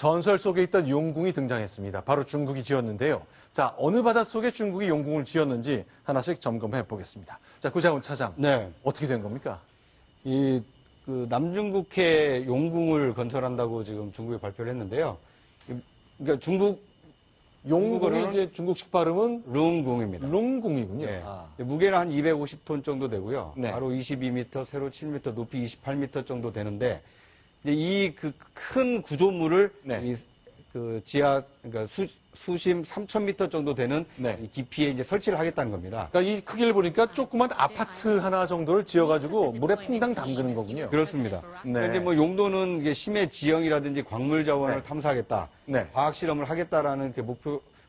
전설 속에 있던 용궁이 등장했습니다. 바로 중국이 지었는데요. 자, 어느 바닷속에 중국이 용궁을 지었는지 하나씩 점검해 보겠습니다. 자, 구자훈 차장. 네. 어떻게 된 겁니까? 그 남중국해 용궁을 건설한다고 지금 중국이 발표를 했는데요. 그러니까 용궁이 이제 중국식 발음은 룽궁입니다. 룽궁이군요. 네. 아. 무게는 한 250톤 정도 되고요. 네. 바로 22m, 세로 7m, 높이 28m 정도 되는데 이제 이 그 큰 구조물을 네. 그 지하 그러니까 수심 3,000m 정도 되는 네. 이 깊이에 이제 설치를 하겠다는 겁니다. 그러니까 이 크기를 보니까 조그만 아파트 하나 정도를 지어가지고 물에 퐁당 담그는 거군요. 그렇습니다. 네. 그런데 뭐 용도는 이게 심해 지형이라든지 광물 자원을 네. 탐사하겠다, 네. 과학 실험을 하겠다라는 이렇게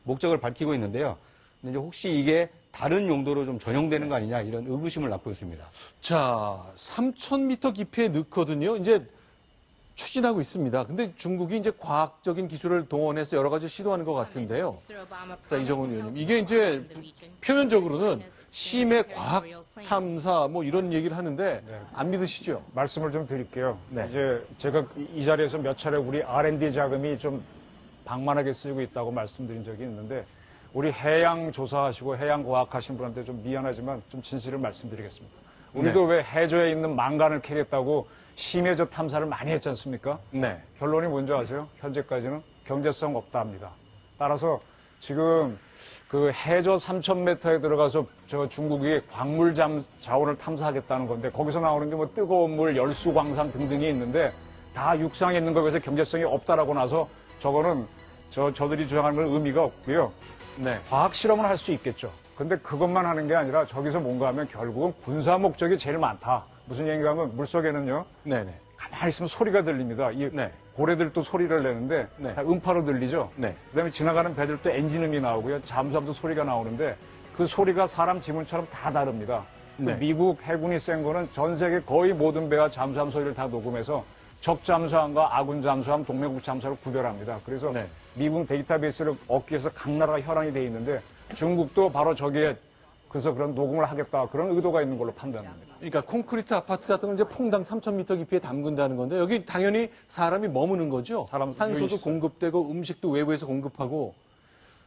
목적을 밝히고 있는데요. 근데 이제 혹시 이게 다른 용도로 좀 전용되는 거 아니냐 이런 의구심을 낳고 있습니다. 자, 3,000m 깊이에 넣거든요. 이제 추진하고 있습니다. 근데 중국이 이제 과학적인 기술을 동원해서 여러 가지 시도하는 것 같은데요. 자, 이정훈 의원님. 이게 이제 표면적으로는 심해 과학 탐사 뭐 이런 얘기를 하는데 네. 안 믿으시죠? 말씀을 좀 드릴게요. 네. 이제 제가 이 자리에서 몇 차례 우리 R&D 자금이 좀 방만하게 쓰이고 있다고 말씀드린 적이 있는데 우리 해양 조사하시고 해양 과학 하신 분한테 좀 미안하지만 좀 진실을 말씀드리겠습니다. 우리도 왜 해저에 있는 망간을 캐겠다고 심해저 탐사를 많이 했지 않습니까? 네. 결론이 뭔지 아세요? 현재까지는 경제성 없다 합니다. 따라서 지금 그 해저 3,000m에 들어가서 저 중국이 광물 자원을 탐사하겠다는 건데 거기서 나오는 게 뭐 뜨거운 물, 열수 광산 등등이 있는데 다 육상에 있는 거에서 경제성이 없다라고 나서 저거는 저들이 주장하는 건 의미가 없고요. 네. 과학 실험을 할 수 있겠죠. 근데 그것만 하는 게 아니라 저기서 뭔가 하면 결국은 군사 목적이 제일 많다. 무슨 얘기가 하면 물속에는요. 네네. 가만히 있으면 소리가 들립니다. 이 네. 고래들도 소리를 내는데 네. 다 음파로 들리죠. 네. 그다음에 지나가는 배들도 엔진음이 나오고요. 잠수함도 소리가 나오는데 그 소리가 사람 지문처럼 다 다릅니다. 네. 그 미국 해군이 센 거는 전 세계 거의 모든 배와 잠수함 소리를 다 녹음해서 적 잠수함과 아군 잠수함, 동맹국 잠수함을 구별합니다. 그래서 네. 미국 데이터베이스를 얻기 위해서 각 나라가 혈안이 돼 있는데 중국도 바로 저기에 그래서 그런 녹음을 하겠다 그런 의도가 있는 걸로 판단합니다. 그러니까 콘크리트 아파트 같은 건 이제 퐁당 3,000m 깊이에 담근다는 건데 여기 당연히 사람이 머무는 거죠. 사람 산소도 유닛이 공급되고 음식도 외부에서 공급하고.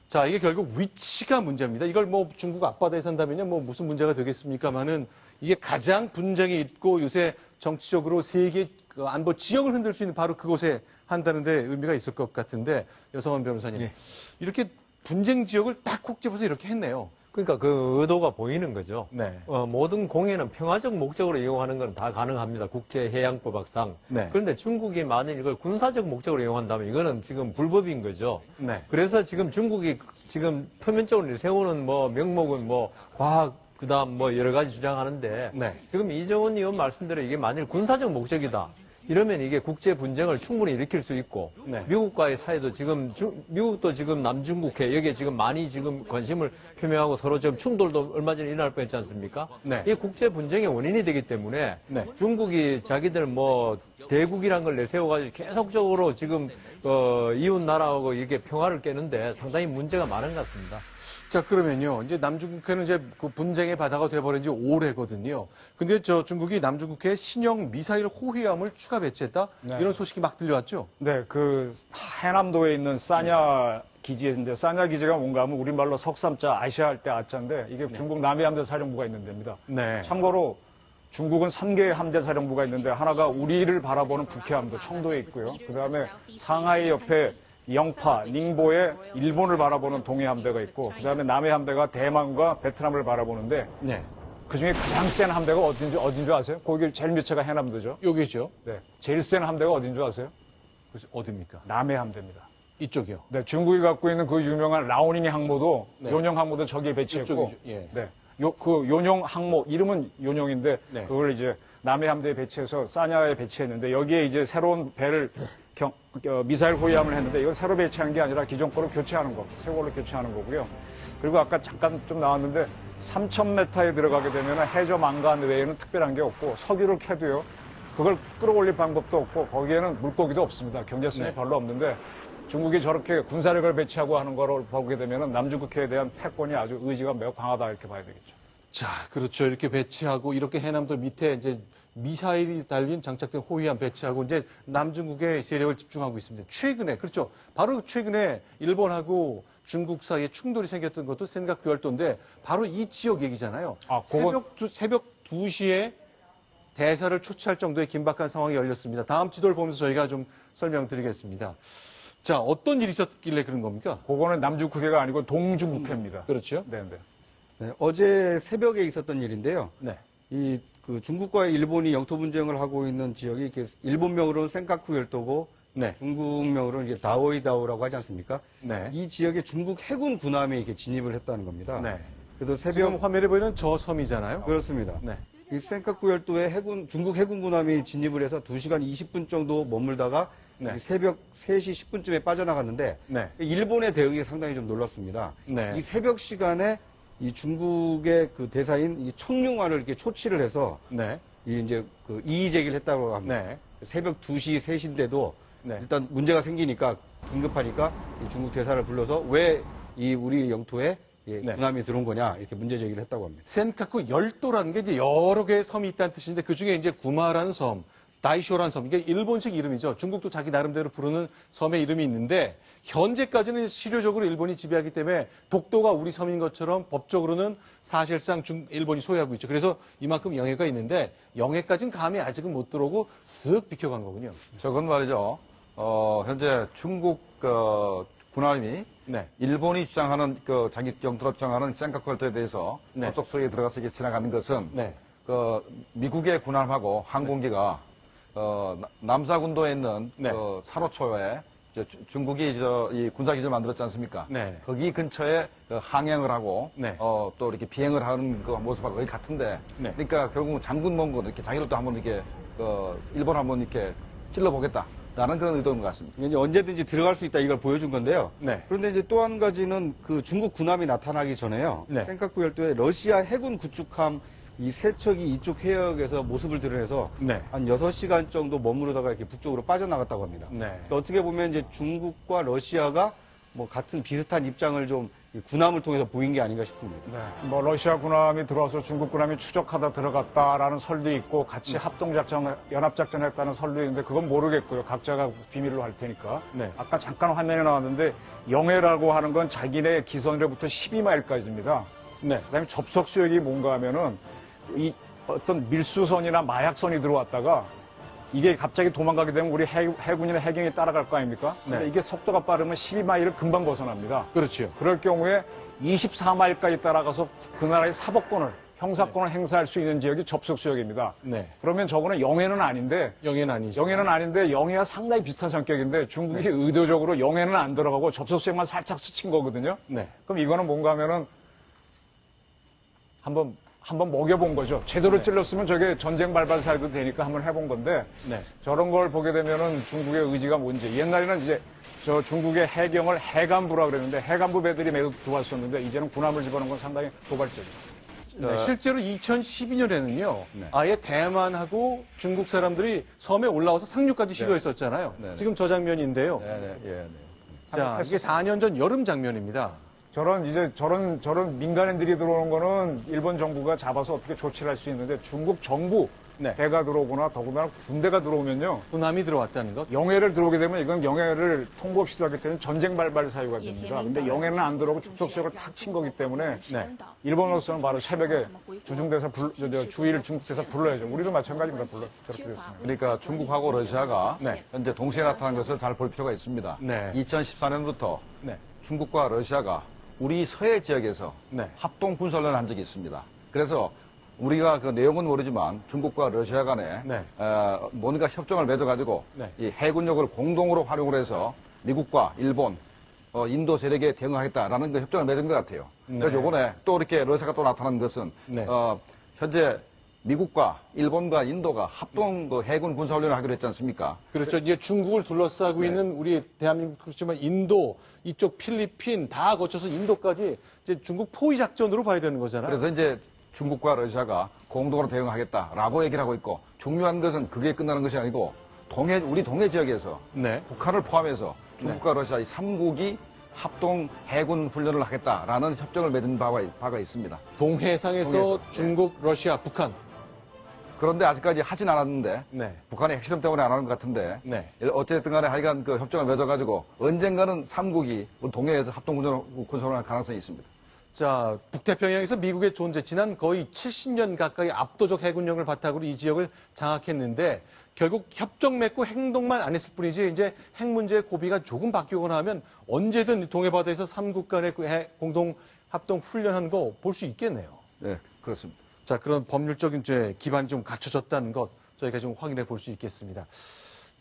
자, 이게 결국 위치가 문제입니다. 이걸 뭐 중국 앞바다에 산다면요, 뭐 무슨 문제가 되겠습니까만은 이게 가장 분쟁이 있고 요새 정치적으로 세계 그 안보 지형을 흔들 수 있는 바로 그곳에 한다는 데 의미가 있을 것 같은데 여성원 변호사님. 예. 이렇게 분쟁 지역을 딱 콕 집어서 이렇게 했네요. 그러니까 그 의도가 보이는 거죠. 네. 모든 공해는 평화적 목적으로 이용하는 건 다 가능합니다. 국제해양법학상. 네. 그런데 중국이 만일 이걸 군사적 목적으로 이용한다면 이거는 지금 불법인 거죠. 네. 그래서 지금 중국이 지금 표면적으로 세우는 뭐 명목은 뭐 과학, 그다음 뭐 여러 가지 주장하는데 네. 지금 이정훈 의원 말씀대로 이게 만일 군사적 목적이다. 이러면 이게 국제 분쟁을 충분히 일으킬 수 있고 네. 미국과의 사이도 지금 미국도 지금 남중국해 여기에 지금 많이 지금 관심을 표명하고 서로 지금 충돌도 얼마 전에 일어날 뻔했지 않습니까? 네. 이게 국제 분쟁의 원인이 되기 때문에 네. 중국이 자기들 뭐 대국이란 걸 내세워가지고 계속적으로 지금 이웃 나라하고 이게 평화를 깨는데 상당히 문제가 많은 것 같습니다. 자, 그러면요. 이제 남중국해는 이제 그 분쟁의 바다가 돼버린 지 오래거든요. 근데 저 중국이 남중국해에 신형 미사일 호위함을 추가 배치했다? 네. 이런 소식이 막 들려왔죠? 네, 그 해남도에 있는 싸냐 기지인데 싸냐 기지가 뭔가 하면 우리말로 석삼자 아시아 할 때 아자인데 이게 중국 남해함대 사령부가 있는 데입니다. 네. 참고로 중국은 3개의 함대 사령부가 있는데 하나가 우리를 바라보는 북해함도 청도에 있고요. 그다음에 상하이 옆에 영파, 닝보에 일본을 바라보는 동해함대가 있고 그다음에 남해함대가 대만과 베트남을 바라보는데 네. 그중에 가장 센 함대가 어딘 줄 아세요? 거기 제일 밑에가 해남도죠. 여기죠. 네, 제일 센 함대가 어딘 줄 아세요? 그래서 어딥니까? 남해함대입니다. 이쪽이요. 네, 중국이 갖고 있는 그 유명한 라오닝 항모도 네. 요뇽 항모도 저기에 배치했고, 이쪽이죠. 예. 네, 그 요뇽 항모 이름은 요뇽인데 네. 그걸 이제 남해함대에 배치해서 싸냐에 배치했는데 여기에 이제 새로운 배를 미사일 호위함을 했는데 이거 새로 배치한 게 아니라 기존 거로 교체하는 거, 새 걸로 교체하는 거고요. 그리고 아까 잠깐 좀 나왔는데 3,000m에 들어가게 되면 해저 망간 외에는 특별한 게 없고 석유를 캐도요. 그걸 끌어올릴 방법도 없고 거기에는 물고기도 없습니다. 경제성이 네. 별로 없는데 중국이 저렇게 군사력을 배치하고 하는 거를 보게 되면 남중국해에 대한 패권이 아주 의지가 매우 강하다 이렇게 봐야 되겠죠. 자, 그렇죠. 이렇게 배치하고 이렇게 해남도 밑에 이제 미사일이 달린 장착된 호위함 배치하고 이제 남중국의 세력을 집중하고 있습니다. 최근에 그렇죠. 바로 최근에 일본하고 중국 사이에 충돌이 생겼던 것도 센카쿠열도인데 바로 이 지역 얘기잖아요. 아, 그건- 새벽 2시에 대사를 초치할 정도의 긴박한 상황이 열렸습니다. 다음 지도를 보면서 저희가 좀 설명드리겠습니다. 자, 어떤 일이 있었길래 그런 겁니까? 그거는 남중국해가 아니고 동중국해입니다. 그렇죠. 네, 네. 네, 어제 새벽에 있었던 일인데요. 네. 이 그 중국과 일본이 영토 분쟁을 하고 있는 지역이 이렇게 일본명으로는 센카쿠 열도고 네. 중국명으로는 이게 다오이다오라고 하지 않습니까? 네. 이 지역에 중국 해군 군함이 이렇게 진입을 했다는 겁니다. 네. 그래서 지금 새벽 화면에 보이는 저 섬이잖아요. 그렇습니다. 네. 이 센카쿠 열도에 중국 해군 군함이 진입을 해서 2시간 20분 정도 머물다가 네. 새벽 3시 10분쯤에 빠져나갔는데 네. 일본의 대응이 상당히 좀 놀랍습니다. 네. 이 새벽 시간에 이 중국의 그 대사인 이 청룡환을 이렇게 초치를 해서 네. 이 이제 그 이의 제기를 했다고 합니다. 네. 새벽 2시, 3시인데도 네. 일단 문제가 생기니까 긴급하니까 이 중국 대사를 불러서 왜 이 우리 영토에 네. 군함이 들어온 거냐 이렇게 문제 제기를 했다고 합니다. 센카쿠 열도라는 게 이제 여러 개의 섬이 있다는 뜻인데 그 중에 이제 구마라는 섬, 다이쇼라는 섬, 이게 일본식 이름이죠. 중국도 자기 나름대로 부르는 섬의 이름이 있는데 현재까지는 실효적으로 일본이 지배하기 때문에 독도가 우리 섬인 것처럼 법적으로는 사실상 일본이 소유하고 있죠. 그래서 이만큼 영해가 있는데 영해까지는 감이 아직은 못 들어오고 쓱 비켜간 거군요. 저건 말이죠. 현재 중국 군함이 네. 일본이 주장하는 자기 영토로 주장하는 센카쿠 열도에 대해서 네. 접속소에 들어가서 이렇게 지나가는 것은 네. 미국의 군함하고 항공기가 남사군도에 있는 네. 산호초에 중국이 이 군사기지를 만들었지 않습니까? 네. 거기 근처에 항행을 하고 네. 또 이렇게 비행을 하는 그 모습하고 거의 같은데, 네. 그러니까 결국 장군 몽군 이렇게 자기들도 한번 이렇게 일본 한번 이렇게 찔러보겠다라는 그런 의도인 것 같습니다. 이제 언제든지 들어갈 수 있다 이걸 보여준 건데요. 네. 그런데 이제 또 한 가지는 그 중국 군함이 나타나기 전에요. 네. 센카쿠 열도에 러시아 해군 구축함 이 세 척이 이쪽 해역에서 모습을 드러내서 네. 한 6시간 정도 머무르다가 이렇게 북쪽으로 빠져나갔다고 합니다. 네. 그러니까 어떻게 보면 이제 중국과 러시아가 뭐 같은 비슷한 입장을 좀 군함을 통해서 보인 게 아닌가 싶습니다. 네. 뭐 러시아 군함이 들어와서 중국 군함이 추적하다 들어갔다라는 설도 있고 같이 합동작전, 연합작전했다는 설도 있는데 그건 모르겠고요. 각자가 비밀로 할 테니까. 네. 아까 잠깐 화면에 나왔는데 영해라고 하는 건 자기네 기선으로부터 12마일까지입니다. 네. 그다음에 접속 수역이 뭔가 하면은 이 어떤 밀수선이나 마약선이 들어왔다가 이게 갑자기 도망가게 되면 우리 해군이나 해경이 따라갈 거 아닙니까? 근데 네. 이게 속도가 빠르면 12마일을 금방 벗어납니다. 그렇죠. 그럴 경우에 24마일까지 따라가서 그 나라의 사법권을, 형사권을 행사할 수 있는 지역이 접속 수역입니다. 네. 그러면 저거는 영해는 아닌데, 영해는 아니죠. 영해는 아닌데 영해와 상당히 비슷한 성격인데 중국이 의도적으로 영해는 안 들어가고 접속 수역만 살짝 스친 거거든요. 네. 그럼 이거는 뭔가 하면은 한번 먹여본 거죠. 제대로 네. 찔렀으면 저게 전쟁 발발 사유도 되니까 한번 해본 건데 네. 저런 걸 보게 되면은 중국의 의지가 뭔지 옛날에는 이제 저 중국의 해경을 해간부라 그랬는데 해간부 배들이 매우 들어왔었는데 이제는 군함을 집어넣은 건 상당히 도발적이죠. 네, 실제로 2012년에는요, 네. 아예 대만하고 중국 사람들이 섬에 올라와서 상륙까지 시도했었잖아요. 네, 네. 지금 저 장면인데요. 네. 자, 이게 4년 전 여름 장면입니다. 저런 민간인들이 들어오는 거는 일본 정부가 잡아서 어떻게 조치를 할 수 있는데 중국 정부 네. 배가 들어오거나 더군다나 군대가 들어오면요. 군함이 들어왔다는 것. 영해를 들어오게 되면 이건 영해를 통보 없이 들어가기 때문에 전쟁 발발 사유가 됩니다. 근데 영해는 안 들어오고 접속지역을 탁 친 거기 때문에 네. 일본으로서는 바로 새벽에 주중대사 주의를 중국대사 불러야죠. 우리도 마찬가지입니다. 저렇게 됐습니다. 그러니까 중국하고 러시아가 네. 현재 동시에 나타난 것을 잘 볼 필요가 있습니다. 네. 2014년부터 네. 중국과 러시아가 우리 서해 지역에서 네. 합동 군사훈련을 한 적이 있습니다. 그래서 우리가 그 내용은 모르지만 중국과 러시아 간에 네. 뭔가 협정을 맺어가지고 네. 이 해군력을 공동으로 활용을 해서 미국과 일본, 인도 세력에 대응하겠다라는 그 협정을 맺은 것 같아요. 네. 그래서 이번에 또 이렇게 러시아가 또 나타난 것은 네. 현재 미국과 일본과 인도가 합동 그 해군 군사훈련을 하기로 했지 않습니까? 그렇죠. 이제 중국을 둘러싸고 네. 있는 우리 대한민국 그렇지만 인도, 이쪽 필리핀 다 거쳐서 인도까지 이제 중국 포위 작전으로 봐야 되는 거잖아요. 그래서 이제 중국과 러시아가 공동으로 대응하겠다라고 얘기를 하고 있고 중요한 것은 그게 끝나는 것이 아니고 우리 동해 지역에서 네. 북한을 포함해서 중국과 러시아 이 3국이 합동 해군 훈련을 하겠다라는 협정을 맺은 바가 있습니다. 동해상에서 중국, 러시아, 북한. 그런데 아직까지 하진 않았는데 네. 북한의 핵실험 때문에 안 하는 것 같은데 네. 어쨌든 간에 하여간 그 협정을 맺어가지고 언젠가는 3국이 동해에서 합동 군사를 할 가능성이 있습니다. 자, 북태평양에서 미국의 존재, 지난 거의 70년 가까이 압도적 해군력을 바탕으로 이 지역을 장악했는데 결국 협정 맺고 행동만 안 했을 뿐이지 이제 핵 문제의 고비가 조금 바뀌거나 하면 언제든 동해바다에서 3국 간의 그 공동 합동 훈련하는 거 볼 수 있겠네요. 네, 그렇습니다. 자, 그런 법률적인 기반이 좀 갖춰졌다는 것 저희가 좀 확인해 볼 수 있겠습니다.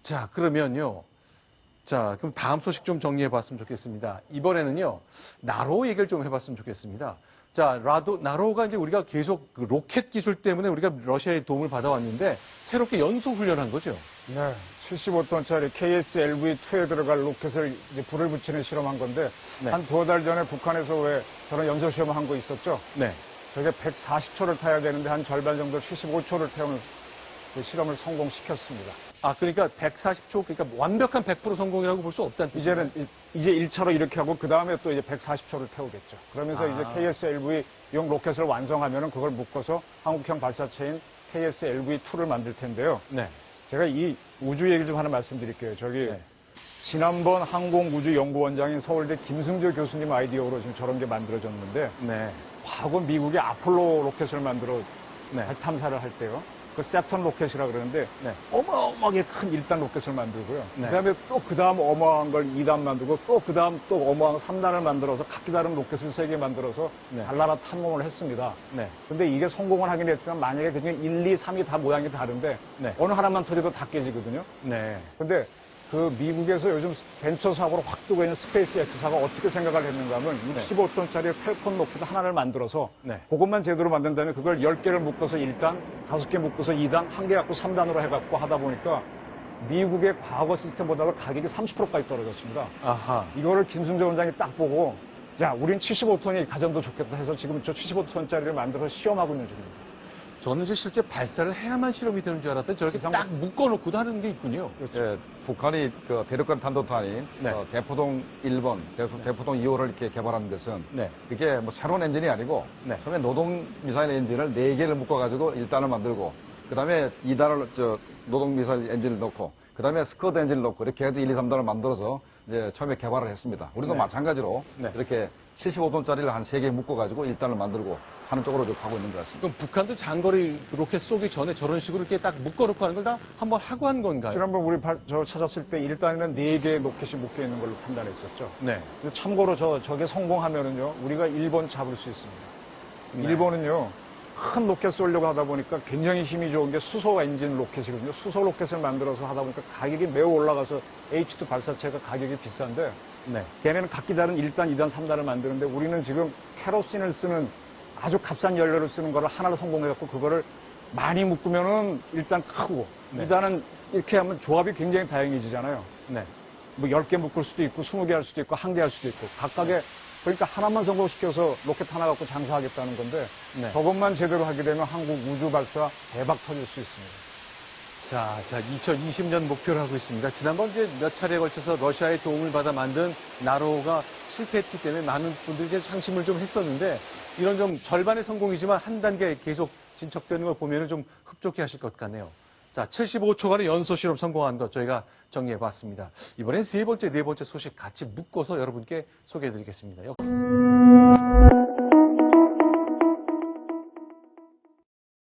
자, 그러면요. 자, 그럼 다음 소식 좀 정리해 봤으면 좋겠습니다. 이번에는요, 나로 얘기를 좀 해봤으면 좋겠습니다. 자, 나로가 이제 우리가 계속 그 로켓 기술 때문에 우리가 러시아의 도움을 받아왔는데 새롭게 연소 훈련한 거죠. 네, 75톤짜리 KS-LV-2에 들어갈 로켓을 이제 불을 붙이는 실험한 건데 네. 한 2달 전에 북한에서 왜 저런 연소 시험을 한 거 있었죠? 네. 저게 140초를 타야 되는데 한 절반 정도 75초를 태우는 그 실험을 성공시켰습니다. 아, 그러니까 140초, 그러니까 완벽한 100% 성공이라고 볼 수 없다는 뜻이죠. 이제 1차로 이렇게 하고 그 다음에 또 이제 140초를 태우겠죠. 그러면서 이제 KS-LV용 로켓을 완성하면은 그걸 묶어서 한국형 발사체인 KS-LV-2를 만들 텐데요. 네. 제가 이 우주 얘기를 좀 하나 말씀드릴게요. 저기 네. 지난번 항공우주연구원장인 서울대 김승조 교수님 아이디어로 지금 저런 게 만들어졌는데 네. 과거 미국이 아폴로 로켓을 만들어 네. 달 탐사를 할 때요. 그 세턴 로켓이라 그러는데 네. 어마어마하게 큰 1단 로켓을 만들고요. 네. 그다음에 또 그다음 어마어마한 걸 2단 만들고 또 그다음 또 어마어마한 3단을 만들어서 각기 다른 로켓을 3개 만들어서 네. 달나라 탐험을 했습니다. 네. 근데 이게 성공을 하긴 했지만 만약에 그중에 1, 2, 3이 다 모양이 다른데 네. 어느 하나만 터져도 다 깨지거든요. 네. 근데 그 미국에서 요즘 벤처 사업으로 확 뜨고 있는 스페이스 X사가 어떻게 생각을 했는가 하면 65톤짜리 펠콘 로켓 하나를 만들어서 네. 그것만 제대로 만든다면 그걸 10개를 묶어서 1단, 5개 묶어서 2단, 1개 갖고 3단으로 해갖고 하다 보니까 미국의 과거 시스템보다 가격이 30%까지 떨어졌습니다. 아하. 이거를 김승조 원장이 딱 보고 야, 우린 75톤이 가정도 좋겠다 해서 지금 저 75톤짜리를 만들어서 시험하고 있는 중입니다. 저는 이제 실제 발사를 해야만 실험이 되는 줄 알았더니 저렇게 딱 묶어놓고도 하는 게 있군요. 예, 북한이 그 대륙간 탄도탄인 네. 대포동 1번, 대포동 2호를 이렇게 개발한 것은 네. 그게 뭐 새로운 엔진이 아니고 네. 처음에 노동 미사일 엔진을 4개를 묶어가지고 1단을 만들고 그 다음에 2단을 노동 미사일 엔진을 넣고 그 다음에 스쿼드 엔진을 넣고 이렇게 해서 1, 2, 3단을 만들어서 이제 처음에 개발을 했습니다. 우리도 네. 마찬가지로 네. 이렇게 75톤짜리를 한 3개 묶어가지고 1단을 만들고 하는 쪽으로 좀 가고 있는 것 같습니다. 그럼 북한도 장거리 로켓 쏘기 전에 저런 식으로 이렇게 딱 묶어놓고 하는 걸 다 한번 하고 한 건가요? 지난번 우리 저 찾았을 때 1단에는 4개의 로켓이 묶여 있는 걸로 판단했었죠. 네. 근데 참고로 저게 성공하면은요, 우리가 일본 잡을 수 있습니다. 네. 일본은요, 큰 로켓 쏘려고 하다 보니까 굉장히 힘이 좋은 게 수소 엔진 로켓이거든요. 수소 로켓을 만들어서 하다 보니까 가격이 매우 올라가서 H2 발사체가 가격이 비싼데, 네. 걔네는 각기 다른 1단, 2단, 3단을 만드는데 우리는 지금 케로신을 쓰는 아주 값싼 연료를 쓰는 거를 하나로 성공해갖고 그거를 많이 묶으면은 일단 크고, 네. 2단은 이렇게 하면 조합이 굉장히 다양해지잖아요. 네. 뭐 10개 묶을 수도 있고 20개 할 수도 있고 1개 할 수도 있고 각각의 그러니까 하나만 성공시켜서 로켓 하나 갖고 장사하겠다는 건데 네. 저것만 제대로 하게 되면 한국 우주 발사 대박 터질 수 있습니다. 자, 2020년 목표를 하고 있습니다. 지난번 이제 몇 차례에 걸쳐서 러시아의 도움을 받아 만든 나로가 실패했기 때문에 많은 분들이 이제 상심을 좀 했었는데 이런 좀 절반의 성공이지만 한 단계 계속 진척되는 걸 보면은 좀 흡족해 하실 것 같네요. 자, 75초간의 연소 실험 성공한 것 저희가 정리해 봤습니다. 이번엔 세 번째, 네 번째 소식 같이 묶어서 여러분께 소개해 드리겠습니다.